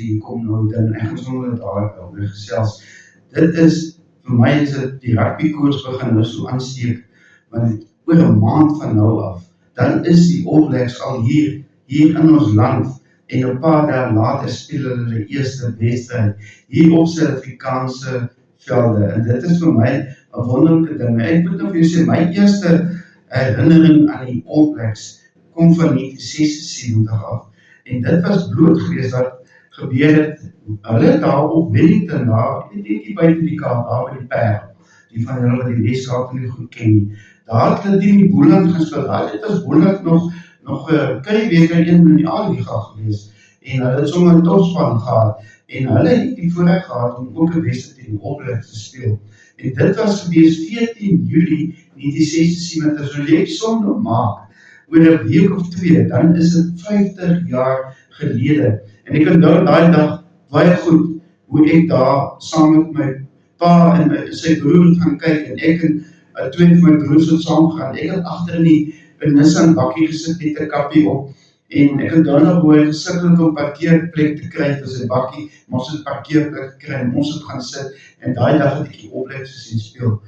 hier kom nou dan, ek gaan sommer dit oor gesels. Dit is, vir my is dit die rugbykoers begin nou so aansteek, want oor 'n maand van nou af, dan is die All Blacks al hier in ons land, en 'n paar dae later speel hulle die eerste wedstryd hier op Suid-Afrikaanse velde, en dit is vir my 'n wonderlike ding. Ek moet nou vir julle sê, my eerste herinnering aan die All Blacks kom van 1976 af, en dit was bloot geweest wat gebeur het, hulle daar op Wellington, daar, net buite die Kaap, daar by die Parel, die van hulle wat die Weskaap nie goed ken nie, daar het hulle die Boland gespeel, dit was Boland nog Curriebeeker in die A-liga geweest, en hulle het sommer 'n topspan gehad, en hulle het die voorreg gehad om ook 'n wedstryd teen die All Blacks te speel, en dit was geweest 14 Julie 1976, so jy som maak, oor 'n week of 2, dan is dit 50 jaar gelede, en ek onthou daai dag baie goed, hoe ek daar saam met my pa en sy broer gaan kyk, en ek en twee van my broers het saam gegaan, ek het agter in 'n Nissan bakkie gesit met 'n kappie op, en ek het daar nog hoe gesukkel om parkeerplek te kry vir sy bakkie, maar ons het parkeerplek gekry, en ons het gaan sit, en daai dag het ek die All Blacks gesien speel.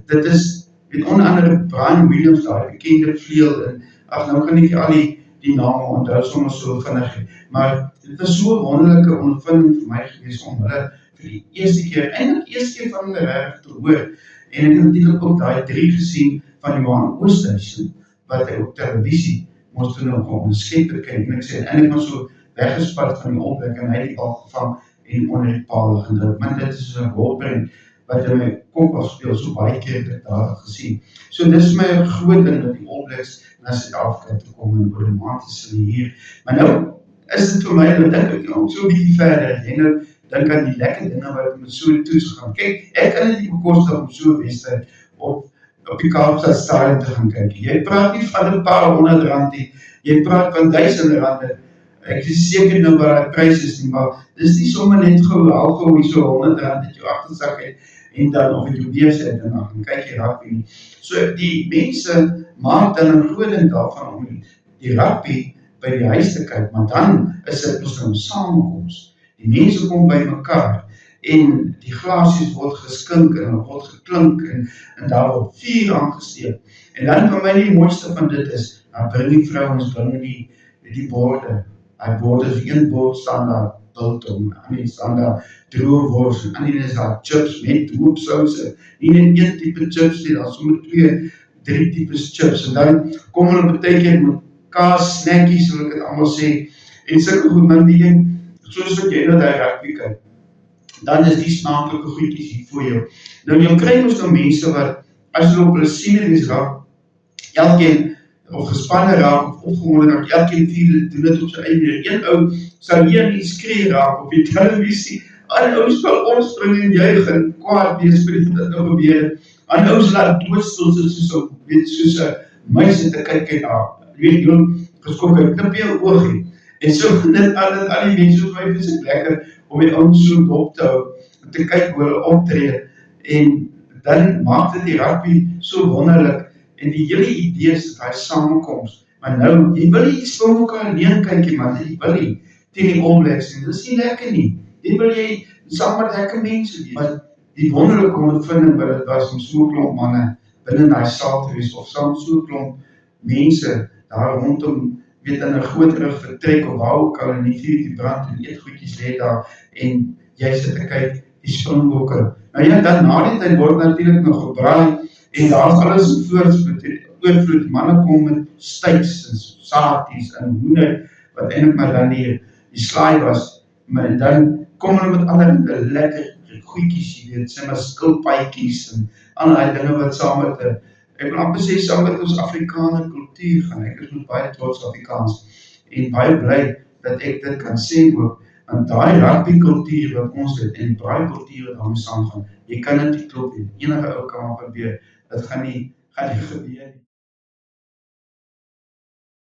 Dit is, met onder andere Brian Williams daar, bekende vleuel, en nou kan ek al die name onthou sommer so vinnig, maar dit was so 'n wonderlike ondervinding vir my gewees om hulle vir die eerste keer van hulle reg te hoor, en ek het natuurlik ook daai 3 gesien van Johan Oosthuizen, wat hy op televisie moes toe nog onderskep te kyk, en ek sê, en ek was so weggespat van die All Blacks, en hy het die bal gevang en onder die paal gedruk, maar dit is so 'n rolprent wat in my kop afspeel, so baie keer het ek daar gesien. So dit is my groot ding dat die All Blacks na Suid-Afrika toe kom, en oor 'n maand is hulle hier, maar nou is dit vir my, nou dink ek ook so 'n bietjie verder, en nou dink aan die lekker dinge wat met so 'n toets gaan. Kyk, ek kan dit nie bekostig om so 'n wedstryd op die Kaapstad Stadion te gaan kyk. Jy praat nie van 'n paar R100 nie, jy praat van R1000. Ek is seker nou wat die prys is nie, maar dis nie sommer net gou hier so R100 dat jy agtersak het, en dan of jy weersit en dan kyk jy rugby nie. So die mense maak dan 'n groot ding daarvan om die rugby by die huis te kyk, maar dan is dit mos nou 'n samekoms. Die mense kom by mekaar, en die glasies word geskink, en word geklink, en daar word vuur aangesteek. En dan vir my die mooiste van dit is, dan bring die vrouens, die borde. Die borde is een bord staan daar biltong, ander staan daar droëwors, en ander is daar chips met hoopsouse. Nie net een type chips nie, daar is sommer 2, 3 types chips, en dan kom hulle baie keer met kaas, snackies, wil ek het allemaal sê, en sulke goed, man, die ding, soos wat jy nou die rugby kyk, dan is die smakelike goedjies hier voor jou. Nou, jy kry ons nou mense wat, as hulle op hulle sieneries raak, elkeen, of gespanne raak, of opgewonde raak, elkeen doen dit op sy eie. Een ou sal hier nie skree raak op die televisie, ander ou sal omspring en juig en kwaad wees vir dit wat nou gebeur. Ander ou sal doodstil soos 'n muis te kyk en weet jy, geskok, ek knip jou oog nie. En so dit al die mense vir my is lekker om die ouens so dop te hou, om te kyk hoe hulle optree, en dan maak dit die rugby so wonderlik, en die hele idee is dat hy samekoms, maar nou, jy wil nie speel mekaar alleen kyk, man, jy wil nie, teen die All Blacks, en dit is nie lekker nie, jy wil jy saam met lekker mense wees, maar die wonderlijke ondervinding wat het was om so klomp manne binnen die saal te wees, of saam so klomp mense daar rondom, weet in 'n groterig vertrek, of waar ook al, en die vuur die brand, en eetgoedjies lê daar, en jy sit te kyk, die Springbokke. Nou ja, dan na die tyd word natuurlik nog gebraai, en daar is alles oorvloed, manne kom met steaks, en saaties, en hoender, wat eintlik maar dan die slaai was, maar dan kom hulle met allerlei lekker goedjies, jy weet, sê maar skilpaaitjies, en allerlei dinge wat saam met ek wil amper sê, saam met ons Afrikaner kultuur gaan, ek is baie trots Afrikaans, en baie bly dat ek dit kan sê ook, want daai rugby kultuur wat ons het, en braai kultuur wat daarmee saamgaan, jy kan dit nie klop nie, enige ou kan maar probeer, dit gaan nie gebeur nie.